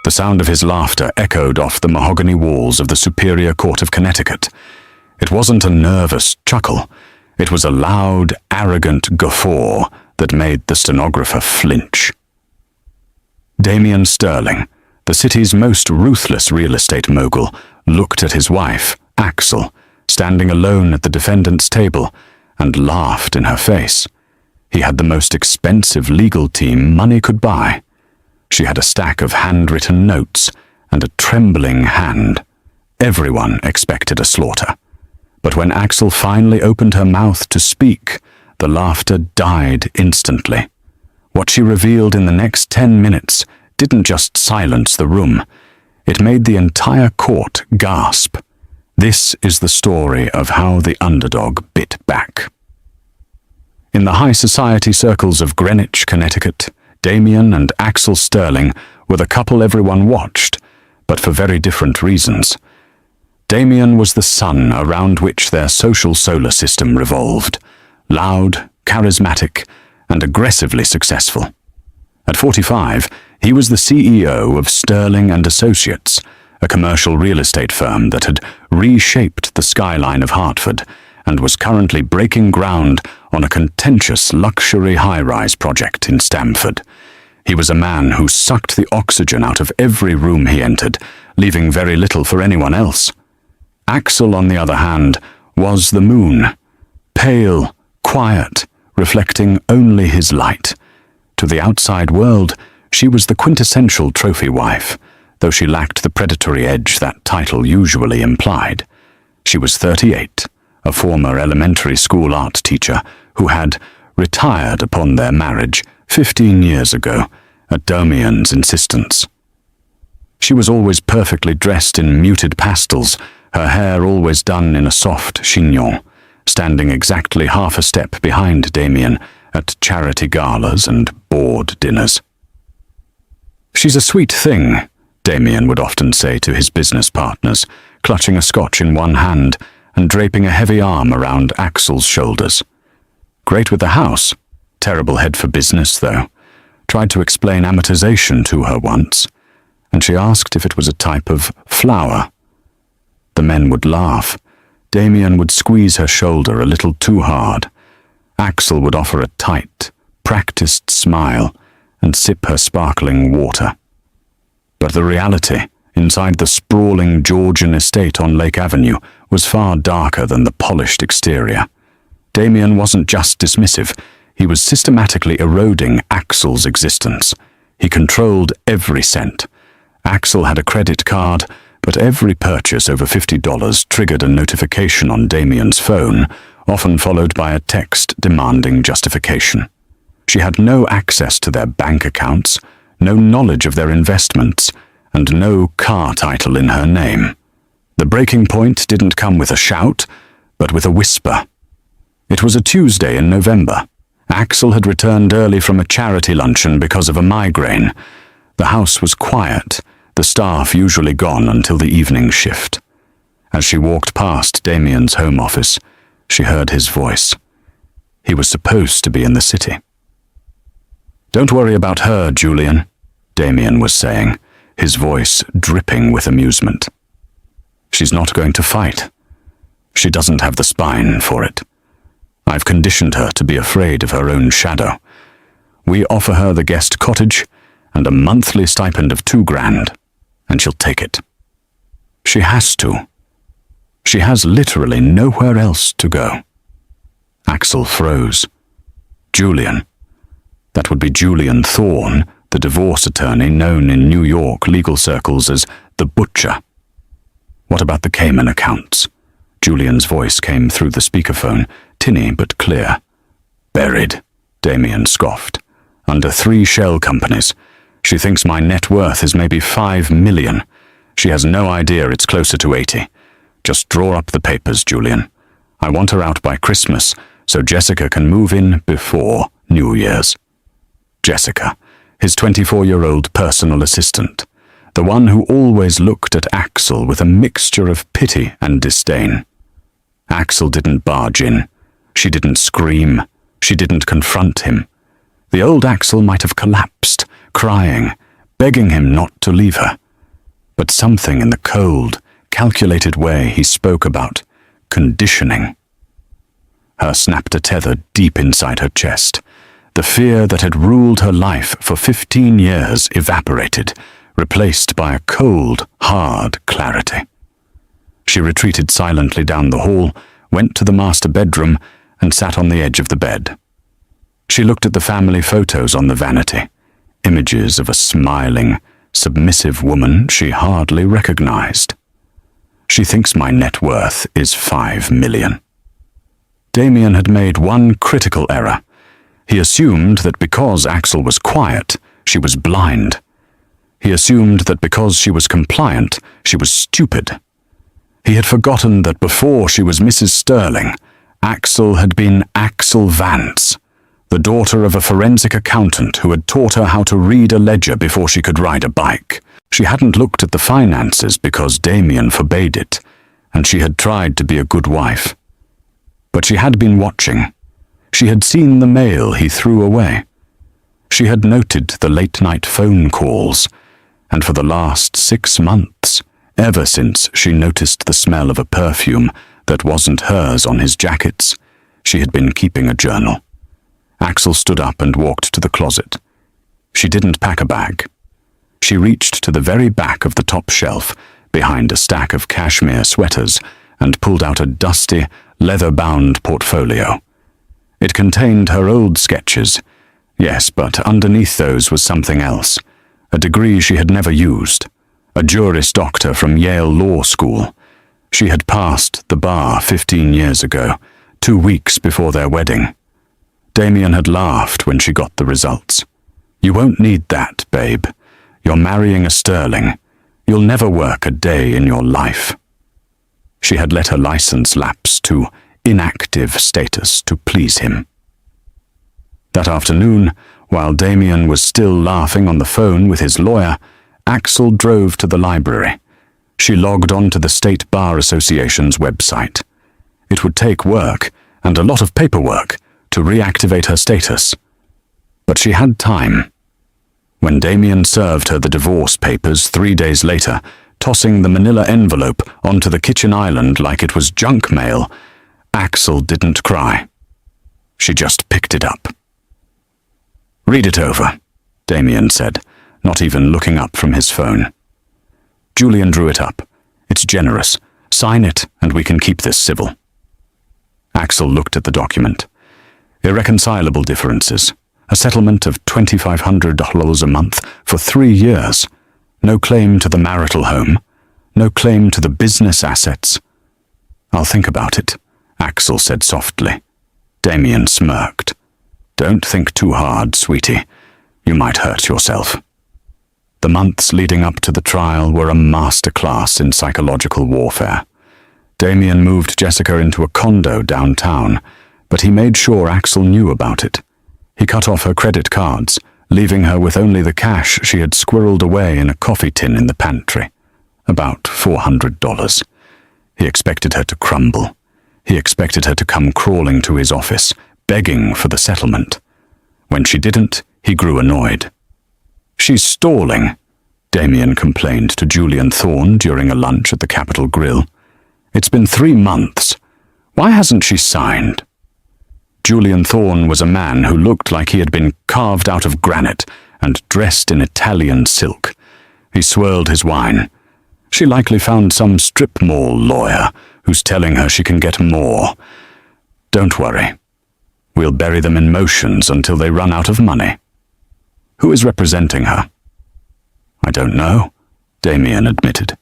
The sound of his laughter echoed off the mahogany walls of the Superior Court of Connecticut. It wasn't a nervous chuckle. It was a loud, arrogant guffaw that made the stenographer flinch. Damian Sterling, the city's most ruthless real estate mogul, looked at his wife, Axel, standing alone at the defendant's table, and laughed in her face. He had the most expensive legal team money could buy. She had a stack of handwritten notes and a trembling hand. Everyone expected a slaughter. But when Axel finally opened her mouth to speak, the laughter died instantly. What she revealed in the next 10 minutes didn't just silence the room. It made the entire court gasp. This is the story of how the underdog bit back. In the high society circles of Greenwich, Connecticut, Damian and Axel Sterling were the couple everyone watched, but for very different reasons. Damian was the sun around which their social solar system revolved, loud, charismatic, and aggressively successful. At 45, he was the CEO of Sterling and Associates, a commercial real estate firm that had reshaped the skyline of Hartford and was currently breaking ground on a contentious luxury high-rise project in Stamford. He was a man who sucked the oxygen out of every room he entered, leaving very little for anyone else. Axel, on the other hand, was the moon, pale, quiet, reflecting only his light. To the outside world, she was the quintessential trophy wife, though she lacked the predatory edge that title usually implied. She was 38, a former elementary school art teacher who had retired upon their marriage 15 years ago at Damian's insistence. She was always perfectly dressed in muted pastels, her hair always done in a soft chignon, standing exactly half a step behind Damian at charity galas and board dinners. "She's a sweet thing," Damian would often say to his business partners, clutching a scotch in one hand and draping a heavy arm around Axel's shoulders. Great with the house, terrible head for business, though. Tried to explain amortization to her once, and she asked if it was a type of flower. The men would laugh. Damian would squeeze her shoulder a little too hard. Axel would offer a tight, practiced smile and sip her sparkling water. But the reality, inside the sprawling Georgian estate on Lake Avenue, was far darker than the polished exterior. Damian wasn't just dismissive, he was systematically eroding Axel's existence. He controlled every cent. Axel had a credit card, but every purchase over $50 triggered a notification on Damian's phone, often followed by a text demanding justification. She had no access to their bank accounts, no knowledge of their investments, and no car title in her name. The breaking point didn't come with a shout, but with a whisper. It was a Tuesday in November. Axel had returned early from a charity luncheon because of a migraine. The house was quiet, the staff usually gone until the evening shift. As she walked past Damian's home office, she heard his voice. He was supposed to be in the city. "Don't worry about her, Julian," Damian was saying, his voice dripping with amusement. "She's not going to fight. She doesn't have the spine for it. I've conditioned her to be afraid of her own shadow. We offer her the guest cottage and a monthly stipend of $2,000, and she'll take it. She has to. She has literally nowhere else to go." Axel froze. Julian. That would be Julian Thorne, the divorce attorney known in New York legal circles as the Butcher. What about the Cayman accounts? Julian's voice came through the speakerphone, tinny but clear. "Buried," Damian scoffed. "Under 3 shell companies. She thinks my net worth is maybe $5 million. She has no idea it's closer to 80. Just draw up the papers, Julian. I want her out by Christmas, so Jessica can move in before New Year's." Jessica, his 24-year-old personal assistant, the one who always looked at Axel with a mixture of pity and disdain. Axel didn't barge in. She didn't scream. She didn't confront him. The old Axel might have collapsed, crying, begging him not to leave her. But something in the cold, calculated way he spoke about conditioning. Her snapped a tether deep inside her chest. The fear that had ruled her life for 15 years evaporated, replaced by a cold, hard clarity. She retreated silently down the hall, went to the master bedroom, and sat on the edge of the bed. She looked at the family photos on the vanity, images of a smiling, submissive woman she hardly recognized. She thinks my net worth is $5 million. Damien had made one critical error. He assumed that because Axel was quiet, she was blind. He assumed that because she was compliant, she was stupid. He had forgotten that before she was Mrs. Sterling, Axel had been Axel Vance, the daughter of a forensic accountant who had taught her how to read a ledger before she could ride a bike. She hadn't looked at the finances because Damien forbade it, and she had tried to be a good wife. But she had been watching. She had seen the mail he threw away. She had noted the late-night phone calls, and for the last 6 months, ever since she noticed the smell of a perfume that wasn't hers on his jackets, she had been keeping a journal. Axel stood up and walked to the closet. She didn't pack a bag. She reached to the very back of the top shelf, behind a stack of cashmere sweaters, and pulled out a dusty, leather-bound portfolio. It contained her old sketches. Yes, but underneath those was something else. A degree she had never used. A Juris Doctor from Yale Law School. She had passed the bar 15 years ago, 2 weeks before their wedding. Damien had laughed when she got the results. "You won't need that, babe. You're marrying a Sterling. You'll never work a day in your life." She had let her license lapse to inactive status to please him. That afternoon, while Damien was still laughing on the phone with his lawyer, Axel drove to the library. She logged on to the State Bar Association's website. It would take work, and a lot of paperwork, to reactivate her status. But she had time. When Damien served her the divorce papers 3 days later, tossing the manila envelope onto the kitchen island like it was junk mail, Axel didn't cry. She just picked it up. "Read it over," Damien said, not even looking up from his phone. Julian drew it up. "It's generous. Sign it, and we can keep this civil." Axel looked at the document. Irreconcilable differences. A settlement of $2,500 a month for 3 years. No claim to the marital home. No claim to the business assets. "I'll think about it," Axel said softly. Damien smirked. "Don't think too hard, sweetie. You might hurt yourself." The months leading up to the trial were a masterclass in psychological warfare. Damien moved Jessica into a condo downtown, but he made sure Axel knew about it. He cut off her credit cards, leaving her with only the cash she had squirreled away in a coffee tin in the pantry. About $400. He expected her to crumble. He expected her to come crawling to his office, begging for the settlement. When she didn't, he grew annoyed. "She's stalling," Damien complained to Julian Thorne during a lunch at the Capitol Grill. "It's been 3 months. Why hasn't she signed?" Julian Thorne was a man who looked like he had been carved out of granite and dressed in Italian silk. He swirled his wine. "She likely found some strip mall lawyer who's telling her she can get more. Don't worry. We'll bury them in motions until they run out of money." "Who is representing her?" "I don't know," Damien admitted.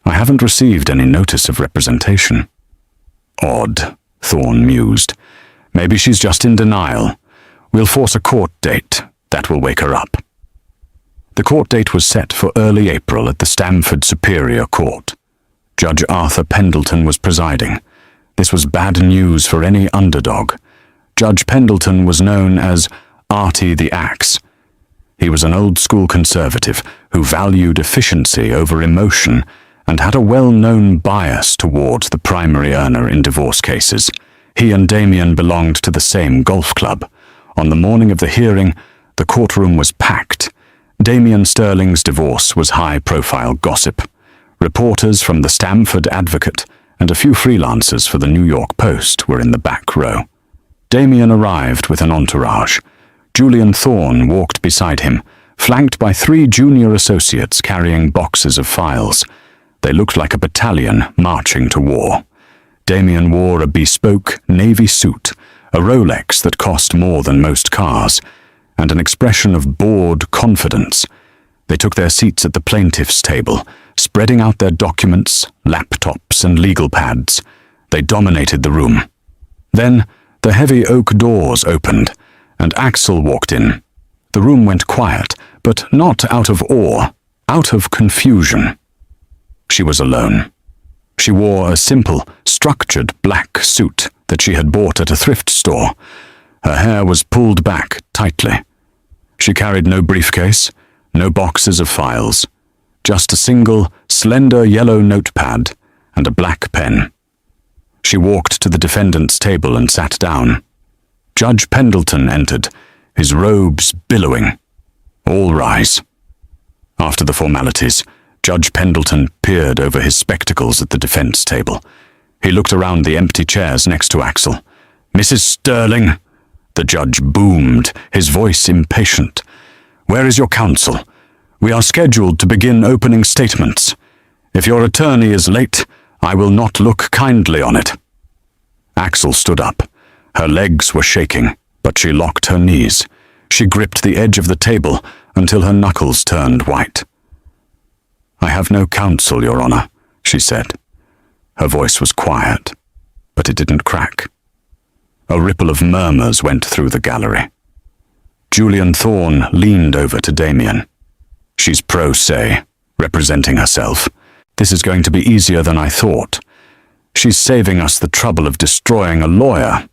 "I haven't received any notice of representation." "Odd," Thorne mused. "Maybe she's just in denial. We'll force a court date. That will wake her up." The court date was set for early April at the Stamford Superior Court. Judge Arthur Pendleton was presiding. This was bad news for any underdog. Judge Pendleton was known as Artie the Axe. He was an old-school conservative who valued efficiency over emotion and had a well-known bias toward the primary earner in divorce cases. He and Damien belonged to the same golf club. On the morning of the hearing, the courtroom was packed. Damien Sterling's divorce was high-profile gossip. Reporters from the Stamford Advocate and a few freelancers for the New York Post were in the back row. Damien arrived with an entourage. Julian Thorne walked beside him, flanked by 3 junior associates carrying boxes of files. They looked like a battalion marching to war. Damien wore a bespoke navy suit, a Rolex that cost more than most cars, and an expression of bored confidence. They took their seats at the plaintiff's table, spreading out their documents, laptops, and legal pads. They dominated the room. Then, the heavy oak doors opened, and Axel walked in. The room went quiet, but not out of awe, out of confusion. She was alone. She wore a simple, structured black suit that she had bought at a thrift store. Her hair was pulled back tightly. She carried no briefcase, no boxes of files, just a single, slender yellow notepad and a black pen. She walked to the defendant's table and sat down. Judge Pendleton entered, his robes billowing. All rise. After the formalities, Judge Pendleton peered over his spectacles at the defense table. He looked around the empty chairs next to Axel. "Mrs. Sterling," the judge boomed, his voice impatient. "Where is your counsel? We are scheduled to begin opening statements. If your attorney is late, I will not look kindly on it." Axel stood up. Her legs were shaking, but she locked her knees. She gripped the edge of the table until her knuckles turned white. "I have no counsel, Your Honor," she said. Her voice was quiet, but it didn't crack. A ripple of murmurs went through the gallery. Julian Thorne leaned over to Damien. "She's pro se, representing herself. This is going to be easier than I thought. She's saving us the trouble of destroying a lawyer."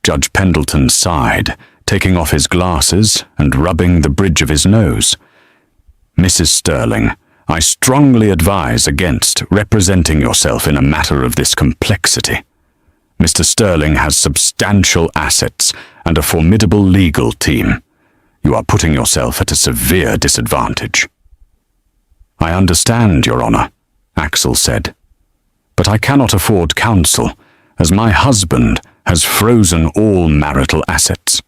Judge Pendleton sighed, taking off his glasses and rubbing the bridge of his nose. "Mrs. Sterling, I strongly advise against representing yourself in a matter of this complexity. Mr. Sterling has substantial assets and a formidable legal team. You are putting yourself at a severe disadvantage." "I understand, Your Honor," Axel said. "But I cannot afford counsel, as my husband has frozen all marital assets."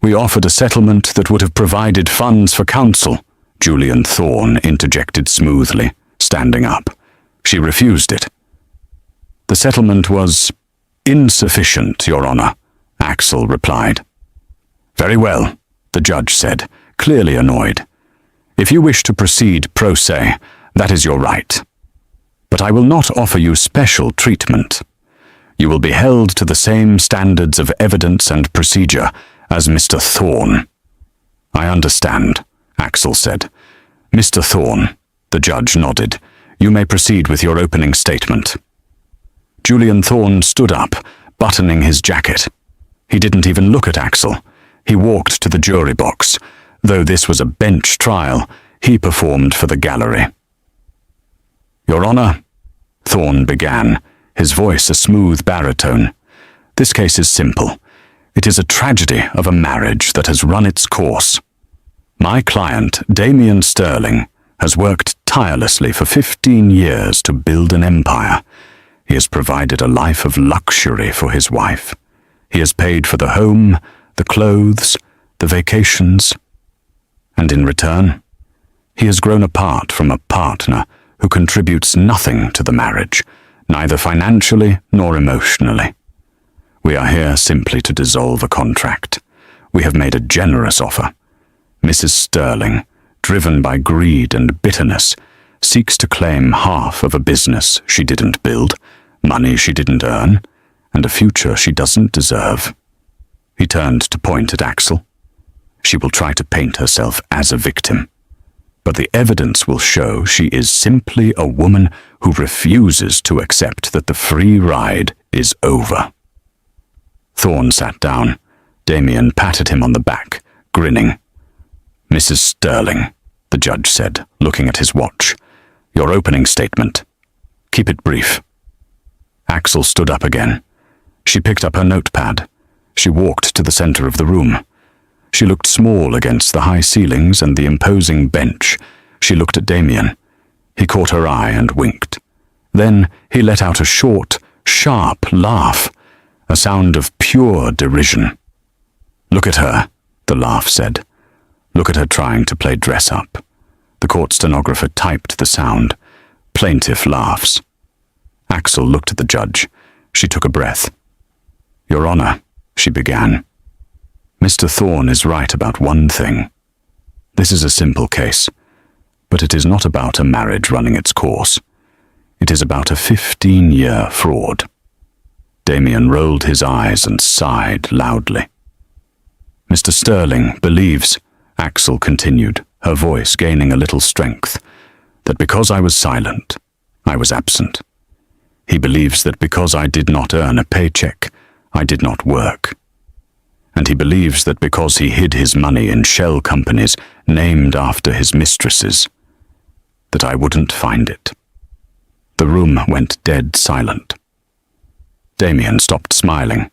"We offered a settlement that would have provided funds for counsel," Julian Thorne interjected smoothly, standing up. "She refused it." "The settlement was insufficient, Your Honor," Axel replied. "Very well," the judge said, clearly annoyed. "If you wish to proceed pro se, that is your right. But I will not offer you special treatment. You will be held to the same standards of evidence and procedure as Mr. Thorne." "I understand," Axel said. "Mr. Thorne," the judge nodded, "you may proceed with your opening statement." Julian Thorne stood up, buttoning his jacket. He didn't even look at Axel. He walked to the jury box. Though this was a bench trial, he performed for the gallery. "Your Honor," Thorne began, his voice a smooth baritone. "This case is simple. It is a tragedy of a marriage that has run its course. My client, Damien Sterling, has worked tirelessly for 15 years to build an empire. He has provided a life of luxury for his wife. He has paid for the home, the clothes, the vacations. And in return, he has grown apart from a partner who contributes nothing to the marriage, neither financially nor emotionally. We are here simply to dissolve a contract. We have made a generous offer. Mrs. Sterling, driven by greed and bitterness, seeks to claim half of a business she didn't build, money she didn't earn, and a future she doesn't deserve." He turned to point at Axel. "She will try to paint herself as a victim, but the evidence will show she is simply a woman who refuses to accept that the free ride is over." Thorne sat down. Damien patted him on the back, grinning. "Mrs. Sterling," the judge said, looking at his watch, "your opening statement. Keep it brief." Axel stood up again. She picked up her notepad. She walked to the center of the room. She looked small against the high ceilings and the imposing bench. She looked at Damien. He caught her eye and winked. Then he let out a short, sharp laugh, a sound of pure derision. "Look at her," the laugh said. "Look at her trying to play dress-up." The court stenographer typed the sound. Plaintive laughs. Axel looked at the judge. She took a breath. "Your Honor," she began. "Mr. Thorne is right about one thing. This is a simple case, but it is not about a marriage running its course. It is about a 15-year fraud." Damien rolled his eyes and sighed loudly. "Mr. Sterling believes," Axel continued, her voice gaining a little strength, "that because I was silent, I was absent. He believes that because I did not earn a paycheck, I did not work. And he believes that because he hid his money in shell companies named after his mistresses, that I wouldn't find it." The room went dead silent. Damien stopped smiling.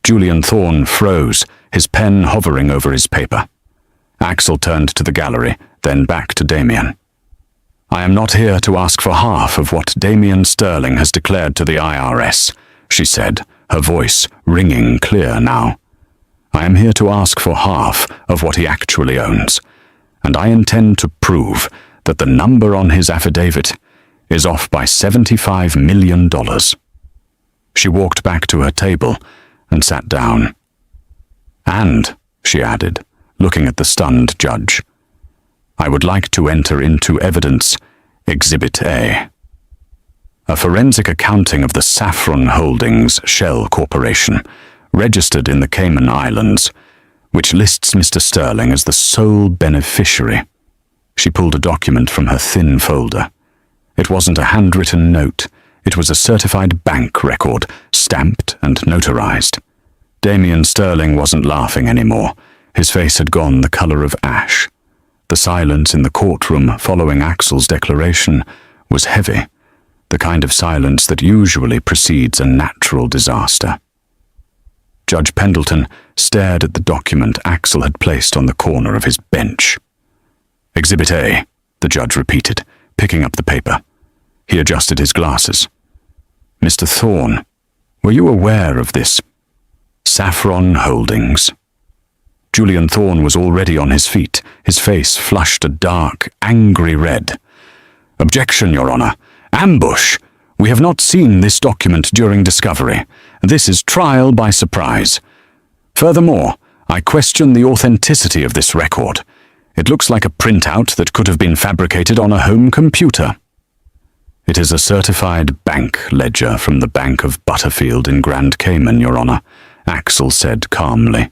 Julian Thorne froze, his pen hovering over his paper. Axel turned to the gallery, then back to Damien. "I am not here to ask for half of what Damien Sterling has declared to the IRS," she said, her voice ringing clear now. "I am here to ask for half of what he actually owns, and I intend to prove that the number on his affidavit is off by $75 million. She walked back to her table and sat down. "And," she added, looking at the stunned judge, "I would like to enter into evidence Exhibit A. A forensic accounting of the Saffron Holdings Shell Corporation, registered in the Cayman Islands, which lists Mr. Sterling as the sole beneficiary." She pulled a document from her thin folder. It wasn't a handwritten note. It was a certified bank record, stamped and notarized. Damien Sterling wasn't laughing anymore. His face had gone the color of ash. The silence in the courtroom following Axel's declaration was heavy, the kind of silence that usually precedes a natural disaster. Judge Pendleton stared at the document Axel had placed on the corner of his bench. "Exhibit A," the judge repeated, picking up the paper. He adjusted his glasses. "Mr. Thorne, were you aware of this Saffron Holdings?" Julian Thorne was already on his feet, his face flushed a dark, angry red. "Objection, Your Honor. Ambush! We have not seen this document during discovery. This is trial by surprise. Furthermore, I question the authenticity of this record. It looks like a printout that could have been fabricated on a home computer." "It is a certified bank ledger from the Bank of Butterfield in Grand Cayman, Your Honor," Axel said calmly.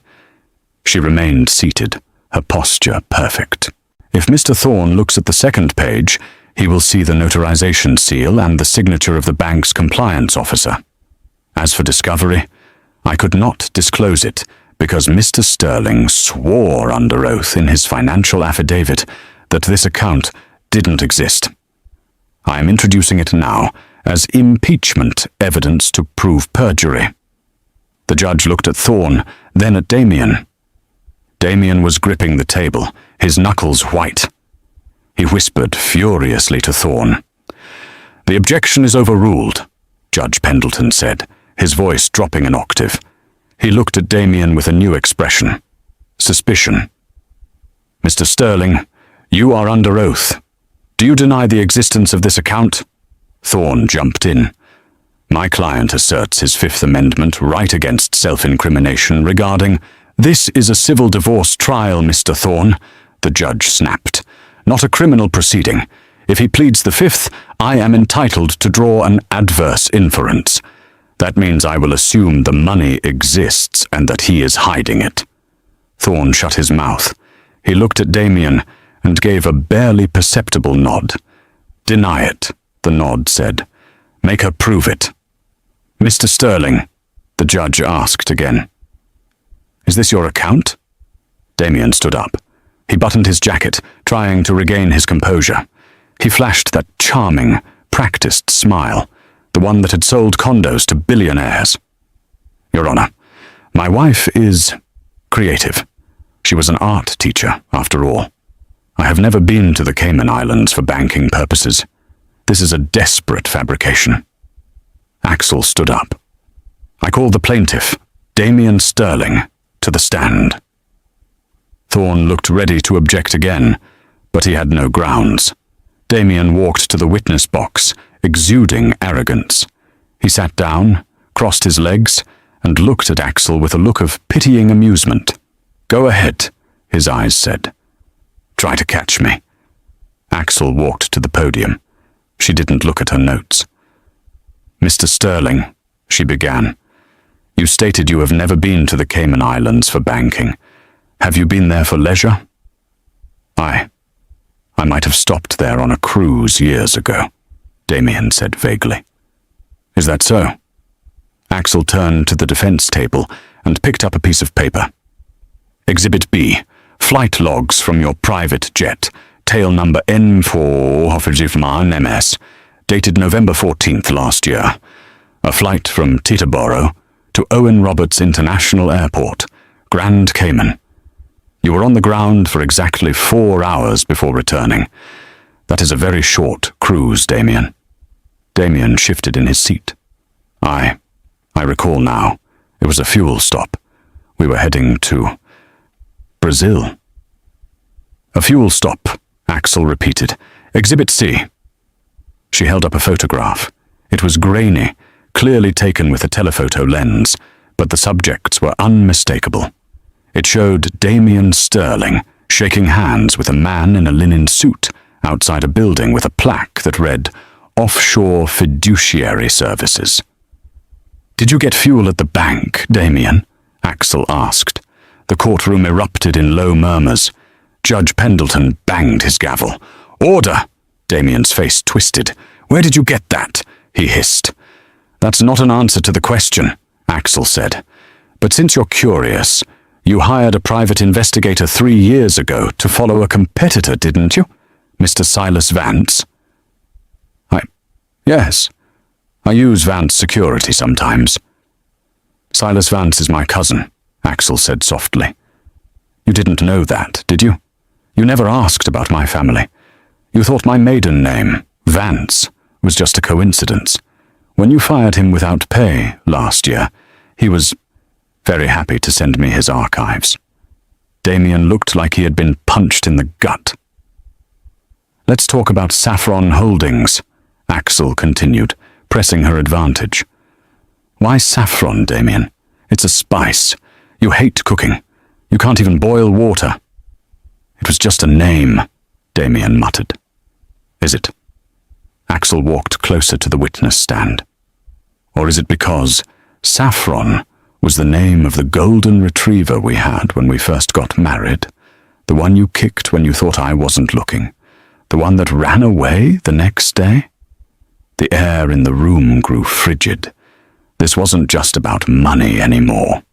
She remained seated, her posture perfect. "If Mr. Thorne looks at the second page, he will see the notarization seal and the signature of the bank's compliance officer. As for discovery, I could not disclose it because Mr. Sterling swore under oath in his financial affidavit that this account didn't exist. I am introducing it now as impeachment evidence to prove perjury." The judge looked at Thorne, then at Damien. Damien was gripping the table, his knuckles white. He whispered furiously to Thorne. "The objection is overruled," Judge Pendleton said, his voice dropping an octave. He looked at Damien with a new expression. Suspicion. "Mr. Sterling, you are under oath. Do you deny the existence of this account?" Thorne jumped in. "My client asserts his Fifth Amendment right against self-incrimination regarding—" "This is a civil divorce trial, Mr. Thorne," the judge snapped. "Not a criminal proceeding. If he pleads the Fifth, I am entitled to draw an adverse inference. That means I will assume the money exists and that he is hiding it." Thorne shut his mouth. He looked at Damien and gave a barely perceptible nod. "Deny it," the nod said. "Make her prove it." "Mr. Sterling," the judge asked again. "Is this your account?" Damien stood up. He buttoned his jacket, trying to regain his composure. He flashed that charming, practiced smile, the one that had sold condos to billionaires. "Your Honor, my wife is creative. She was an art teacher, after all. I have never been to the Cayman Islands for banking purposes. This is a desperate fabrication. Axel stood up. I called the plaintiff, Damien Sterling, to the stand. Thorne looked ready to object again, but he had no grounds. Damien walked to the witness box, exuding arrogance. He sat down, crossed his legs, and looked at Axel with a look of pitying amusement. "Go ahead," his eyes said. "Try to catch me." Axel walked to the podium. She didn't look at her notes. "Mr. Sterling," she began, "you stated you have never been to the Cayman Islands for banking. Have you been there for leisure?" I might have stopped there on a cruise years ago," Damien said vaguely. "Is that so?" Axel turned to the defense table and picked up a piece of paper. "Exhibit B, flight logs from your private jet, tail number N4-MS, dated November 14th last year. A flight from Teterboro to Owen Roberts International Airport, Grand Cayman. You were on the ground for exactly 4 hours before returning. That is a very short cruise, Damien." Damien shifted in his seat. I recall now. It was a fuel stop. We were heading to Brazil." "A fuel stop," Axel repeated. "Exhibit C." She held up a photograph. It was grainy, clearly taken with a telephoto lens, but the subjects were unmistakable. It showed Damien Sterling shaking hands with a man in a linen suit outside a building with a plaque that read, "Offshore Fiduciary Services." "Did you get fuel at the bank, Damien?" Axel asked. The courtroom erupted in low murmurs. Judge Pendleton banged his gavel. "Order!" Damien's face twisted. "Where did you get that?" he hissed. "That's not an answer to the question," Axel said. "But since you're curious, you hired a private investigator 3 years ago to follow a competitor, didn't you? Mr. Silas Vance?" Yes. I use Vance security sometimes." "Silas Vance is my cousin," Axel said softly. "You didn't know that, did you? You never asked about my family. You thought my maiden name, Vance, was just a coincidence. When you fired him without pay last year, he was very happy to send me his archives." Damien looked like he had been punched in the gut. "Let's talk about Saffron Holdings," Axel continued, pressing her advantage. "Why saffron, Damien? It's a spice. You hate cooking. You can't even boil water." "It was just a name," Damien muttered. "Is it?" Axel walked closer to the witness stand. "Or is it because Saffron was the name of the golden retriever we had when we first got married? The one you kicked when you thought I wasn't looking? The one that ran away the next day?" The air in the room grew frigid. This wasn't just about money anymore.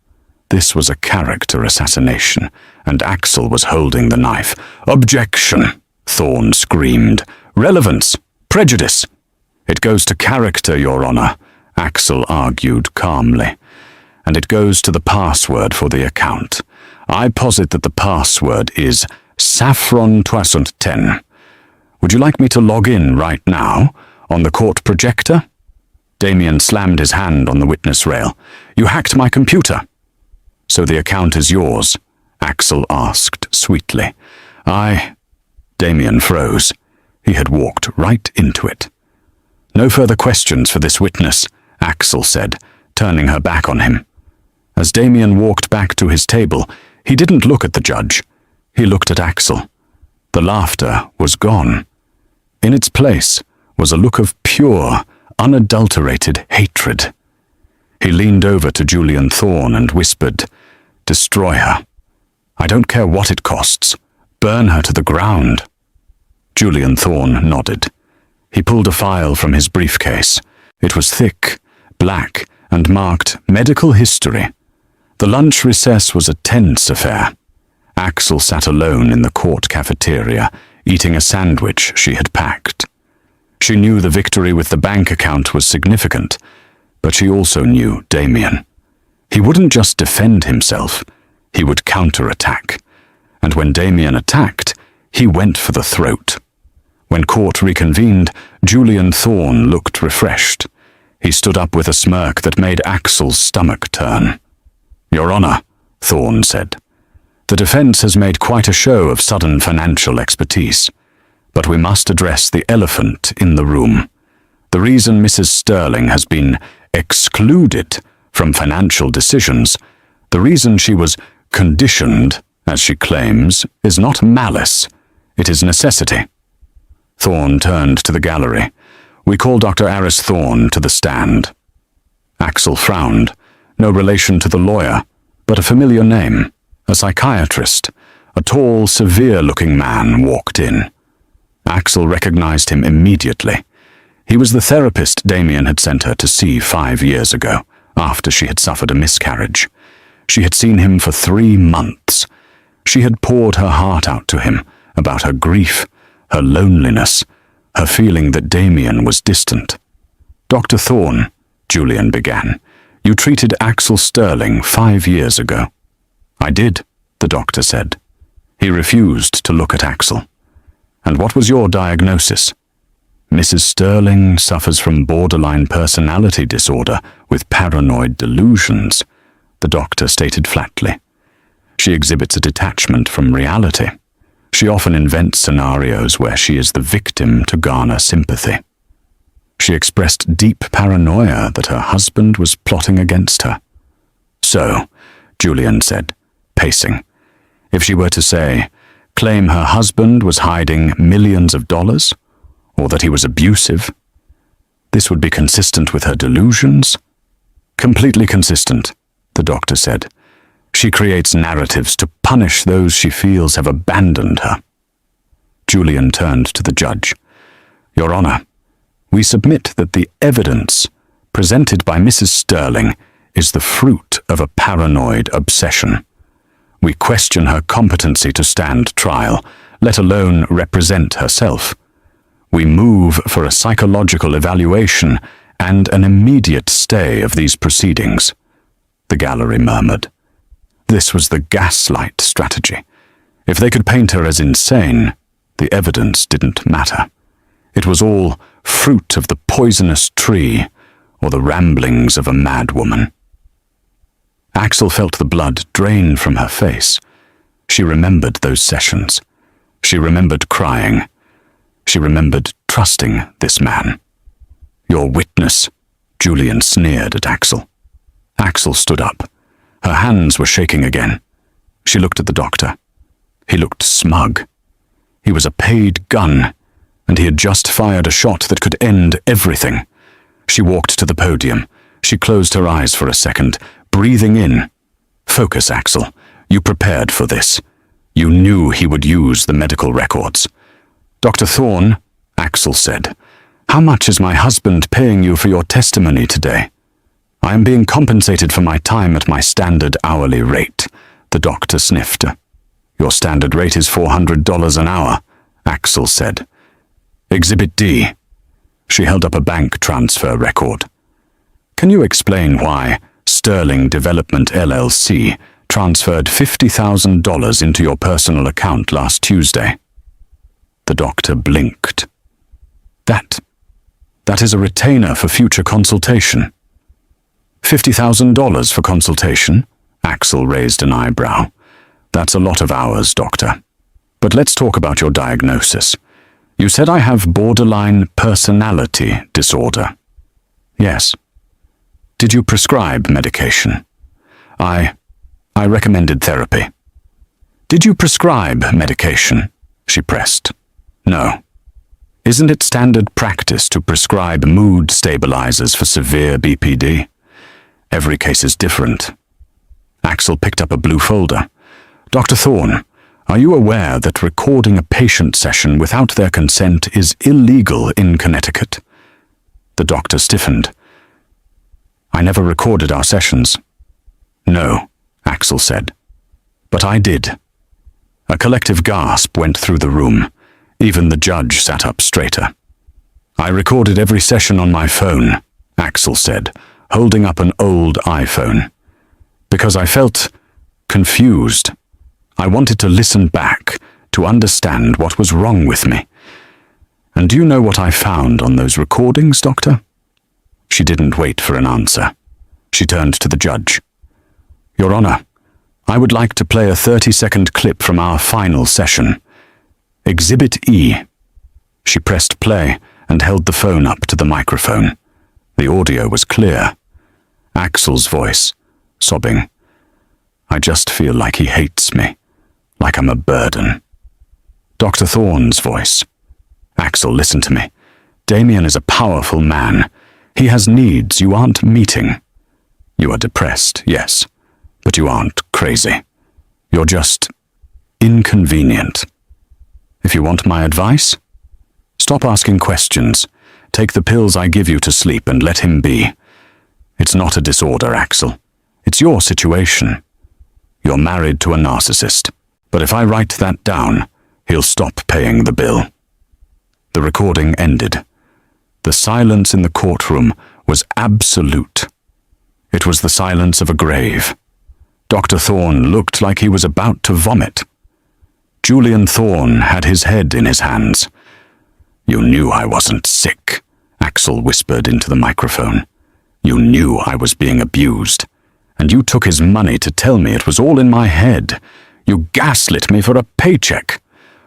This was a character assassination, and Axel was holding the knife. "Objection!" Thorne screamed. "Relevance! Prejudice!" "It goes to character, Your Honor," Axel argued calmly. "And it goes to the password for the account. I posit that the password is Saffron 2010. Would you like me to log in right now, on the court projector?" Damien slammed his hand on the witness rail. "You hacked my computer." "So the account is yours?" Axel asked sweetly. Damien froze. He had walked right into it. "No further questions for this witness," Axel said, turning her back on him. As Damien walked back to his table, he didn't look at the judge. He looked at Axel. The laughter was gone. In its place was a look of pure, unadulterated hatred. He leaned over to Julian Thorne and whispered, "Destroy her. I don't care what it costs. Burn her to the ground." Julian Thorne nodded. He pulled a file from his briefcase. It was thick, black, and marked Medical History. The lunch recess was a tense affair. Axel sat alone in the court cafeteria, eating a sandwich she had packed. She knew the victory with the bank account was significant, but she also knew Damien. He wouldn't just defend himself, he would counterattack, and when Damien attacked, he went for the throat. When court reconvened, Julian Thorne looked refreshed. He stood up with a smirk that made Axel's stomach turn. "Your Honor," Thorne said, "the defense has made quite a show of sudden financial expertise, but we must address the elephant in the room. The reason Mrs. Sterling has been excluded from financial decisions, the reason she was conditioned, as she claims, is not malice, it is necessity." Thorne turned to the gallery. "We call Dr. Aris Thorne to the stand." Axel frowned. No relation to the lawyer, but a familiar name. A psychiatrist, a tall, severe-looking man, walked in. Axel recognized him immediately. He was the therapist Damien had sent her to see 5 years ago, after she had suffered a miscarriage. She had seen him for 3 months. She had poured her heart out to him about her grief, her loneliness, her feeling that Damien was distant. "Dr. Thorne," Julian began, "you treated Axel Sterling 5 years ago." "I did," the doctor said. He refused to look at Axel. "And what was your diagnosis?" "Mrs. Sterling suffers from borderline personality disorder with paranoid delusions," the doctor stated flatly. "She exhibits a detachment from reality. She often invents scenarios where she is the victim to garner sympathy. She expressed deep paranoia that her husband was plotting against her." "So," Julian said, pacing, "if she were to say, claim her husband was hiding millions of dollars, or that he was abusive, this would be consistent with her delusions?" "Completely consistent," the doctor said. "She creates narratives to punish those she feels have abandoned her." Julian turned to the judge. "Your Honor, we submit that the evidence presented by Mrs. Sterling is the fruit of a paranoid obsession. We question her competency to stand trial, let alone represent herself. We move for a psychological evaluation and an immediate stay of these proceedings." The gallery murmured. This was the gaslight strategy. If they could paint her as insane, the evidence didn't matter. It was all fruit of the poisonous tree or the ramblings of a madwoman. Axel felt the blood drain from her face. She remembered those sessions. She remembered crying. She remembered trusting this man. "Your witness," Julian sneered at Axel. Axel stood up. Her hands were shaking again. She looked at the doctor. He looked smug. He was a paid gun, and he had just fired a shot that could end everything. She walked to the podium. She closed her eyes for a second, breathing in. "Focus, Axel. You prepared for this. You knew he would use the medical records." "Dr. Thorne," Axel said, "how much is my husband paying you for your testimony today?" "I am being compensated for my time at my standard hourly rate," the doctor sniffed. "Your standard rate is $400 an hour," Axel said. "Exhibit D." She held up a bank transfer record. "Can you explain why Sterling Development LLC transferred $50,000 into your personal account last Tuesday?" The doctor blinked. That is a retainer for future consultation." $50,000 for consultation? Axel raised an eyebrow. "That's a lot of hours, doctor. But let's talk about your diagnosis. You said I have borderline personality disorder." "Yes." "Did you prescribe medication?" I recommended therapy." "Did you prescribe medication?" she pressed. "No." "Isn't it standard practice to prescribe mood stabilizers for severe BPD? Every case is different." Axel picked up a blue folder. "Dr. Thorne, are you aware that recording a patient session without their consent is illegal in Connecticut?" The doctor stiffened. "I never recorded our sessions." "No," Axel said. "But I did." A collective gasp went through the room. Even the judge sat up straighter. "I recorded every session on my phone," Axel said, holding up an old iPhone. "Because I felt confused. I wanted to listen back, to understand what was wrong with me. And do you know what I found on those recordings, Doctor? She didn't wait for an answer. She turned to the judge. Your Honor, I would like to play a 30-second clip from our final session. Exhibit E. She pressed play and held the phone up to the microphone. The audio was clear. Axel's voice, sobbing. I just feel like he hates me, like I'm a burden. Dr. Thorne's voice. Axel, listen to me. Damien is a powerful man. He has needs you aren't meeting. You are depressed, yes, but you aren't crazy. You're just inconvenient. If you want my advice, stop asking questions. Take the pills I give you to sleep and let him be. It's not a disorder, Axel. It's your situation. You're married to a narcissist. But if I write that down, he'll stop paying the bill. The recording ended. The silence in the courtroom was absolute. It was the silence of a grave. Dr. Thorne looked like he was about to vomit. Julian Thorne had his head in his hands. You knew I wasn't sick, Axel whispered into the microphone. You knew I was being abused, and you took his money to tell me it was all in my head. You gaslit me for a paycheck.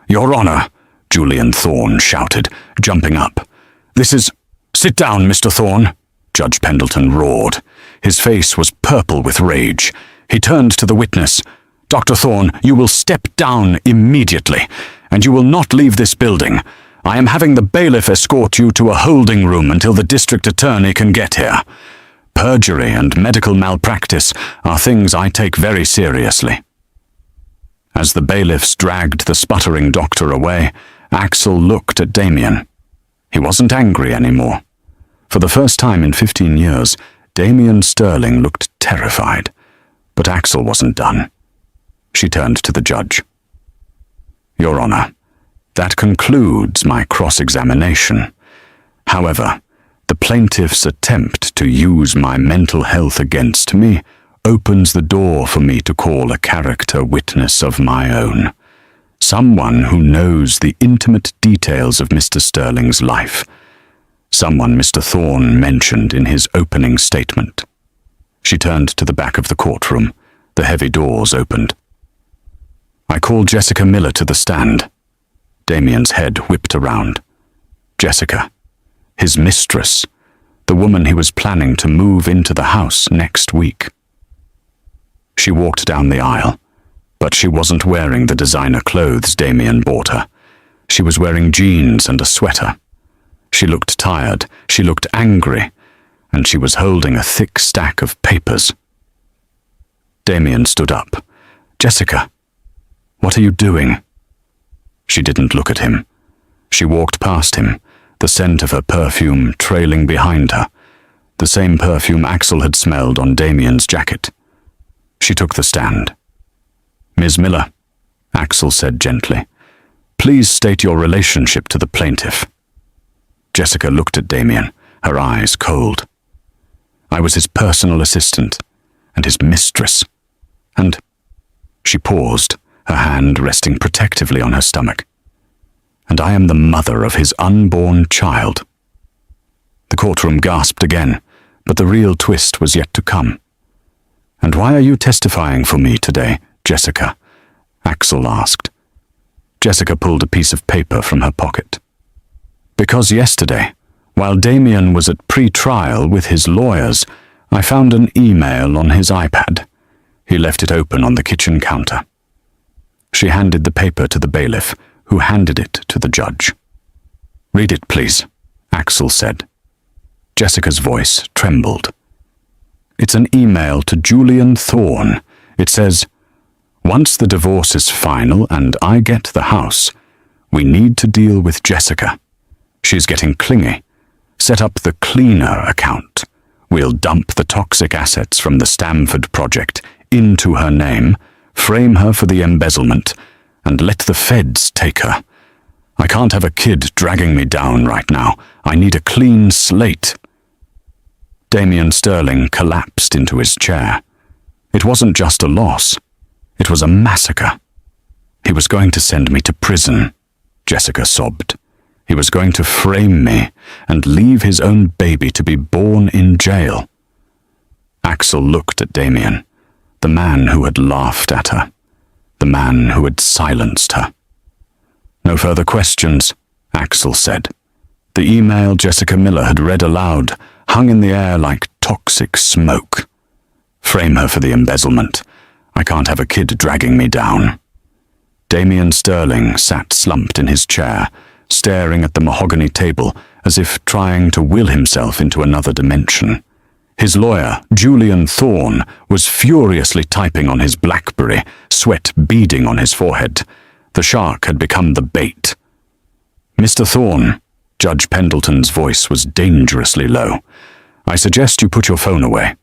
Your Honor, Julian Thorne shouted, jumping up. This is... Sit down, Mr. Thorne, Judge Pendleton roared. His face was purple with rage. He turned to the witness. Dr. Thorne, you will step down immediately, and you will not leave this building. I am having the bailiff escort you to a holding room until the district attorney can get here. Perjury and medical malpractice are things I take very seriously. As the bailiffs dragged the sputtering doctor away, Axel looked at Damien. He wasn't angry anymore. For the first time in 15 years, Damien Sterling looked terrified. But Axel wasn't done. She turned to the judge. Your Honor, that concludes my cross-examination. However, the plaintiff's attempt to use my mental health against me opens the door for me to call a character witness of my own. Someone who knows the intimate details of Mr. Sterling's life. Someone Mr. Thorne mentioned in his opening statement. She turned to the back of the courtroom. The heavy doors opened. I called Jessica Miller to the stand. Damien's head whipped around. Jessica, his mistress, the woman he was planning to move into the house next week. She walked down the aisle, but she wasn't wearing the designer clothes Damien bought her. She was wearing jeans and a sweater. She looked tired, she looked angry, and she was holding a thick stack of papers. Damien stood up. Jessica, what are you doing? She didn't look at him. She walked past him, the scent of her perfume trailing behind her, the same perfume Axel had smelled on Damien's jacket. She took the stand. Ms. Miller, Axel said gently, please state your relationship to the plaintiff. Jessica looked at Damien, her eyes cold. I was his personal assistant and his mistress. And she paused, her hand resting protectively on her stomach. And I am the mother of his unborn child. The courtroom gasped again, but the real twist was yet to come. And why are you testifying for me today, Jessica? Axel asked. Jessica pulled a piece of paper from her pocket. Because yesterday, while Damien was at pre-trial with his lawyers, I found an email on his iPad. He left it open on the kitchen counter. She handed the paper to the bailiff, who handed it to the judge. Read it, please, Axel said. Jessica's voice trembled. It's an email to Julian Thorne. It says, once the divorce is final and I get the house, we need to deal with Jessica. She's getting clingy. Set up the cleaner account. We'll dump the toxic assets from the Stamford project into her name, frame her for the embezzlement, and let the feds take her. I can't have a kid dragging me down right now. I need a clean slate. Damien Sterling collapsed into his chair. It wasn't just a loss. It was a massacre. He was going to send me to prison, Jessica sobbed. He was going to frame me and leave his own baby to be born in jail. Axel looked at Damien, the man who had laughed at her, the man who had silenced her. No further questions, Axel said. The email Jessica Miller had read aloud hung in the air like toxic smoke. Frame her for the embezzlement. I can't have a kid dragging me down. Damien Sterling sat slumped in his chair, staring at the mahogany table as if trying to will himself into another dimension. His lawyer, Julian Thorne, was furiously typing on his BlackBerry, sweat beading on his forehead. The shark had become the bait. Mr. Thorne, Judge Pendleton's voice was dangerously low. I suggest you put your phone away,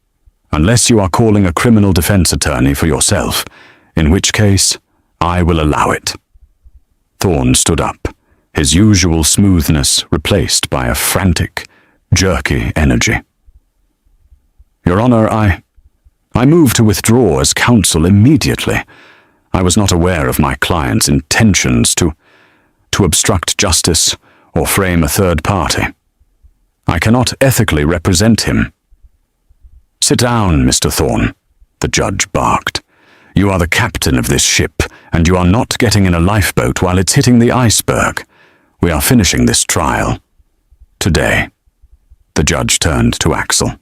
unless you are calling a criminal defense attorney for yourself, in which case I will allow it. Thorne stood up, his usual smoothness replaced by a frantic, jerky energy. Your Honor, I move to withdraw as counsel immediately. I was not aware of my client's intentions to obstruct justice or frame a third party. I cannot ethically represent him. Sit down, Mr. Thorne, the judge barked. You are the captain of this ship, and you are not getting in a lifeboat while it's hitting the iceberg. We are finishing this trial. Today. The judge turned to Axel.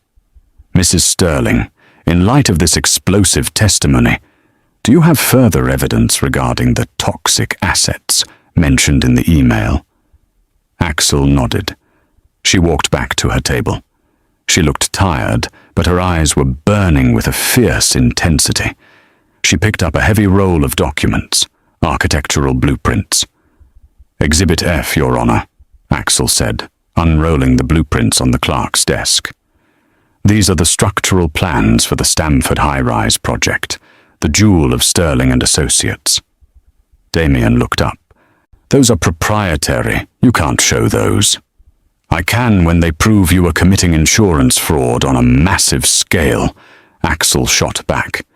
Mrs. Sterling, in light of this explosive testimony, do you have further evidence regarding the toxic assets mentioned in the email? Axel nodded. She walked back to her table. She looked tired, but her eyes were burning with a fierce intensity. She picked up a heavy roll of documents, architectural blueprints. Exhibit F, Your Honor, Axel said, unrolling the blueprints on the clerk's desk. These are the structural plans for the Stamford high-rise project, the jewel of Sterling and Associates. Damien looked up. Those are proprietary. You can't show those. I can when they prove you are committing insurance fraud on a massive scale, Axel shot back.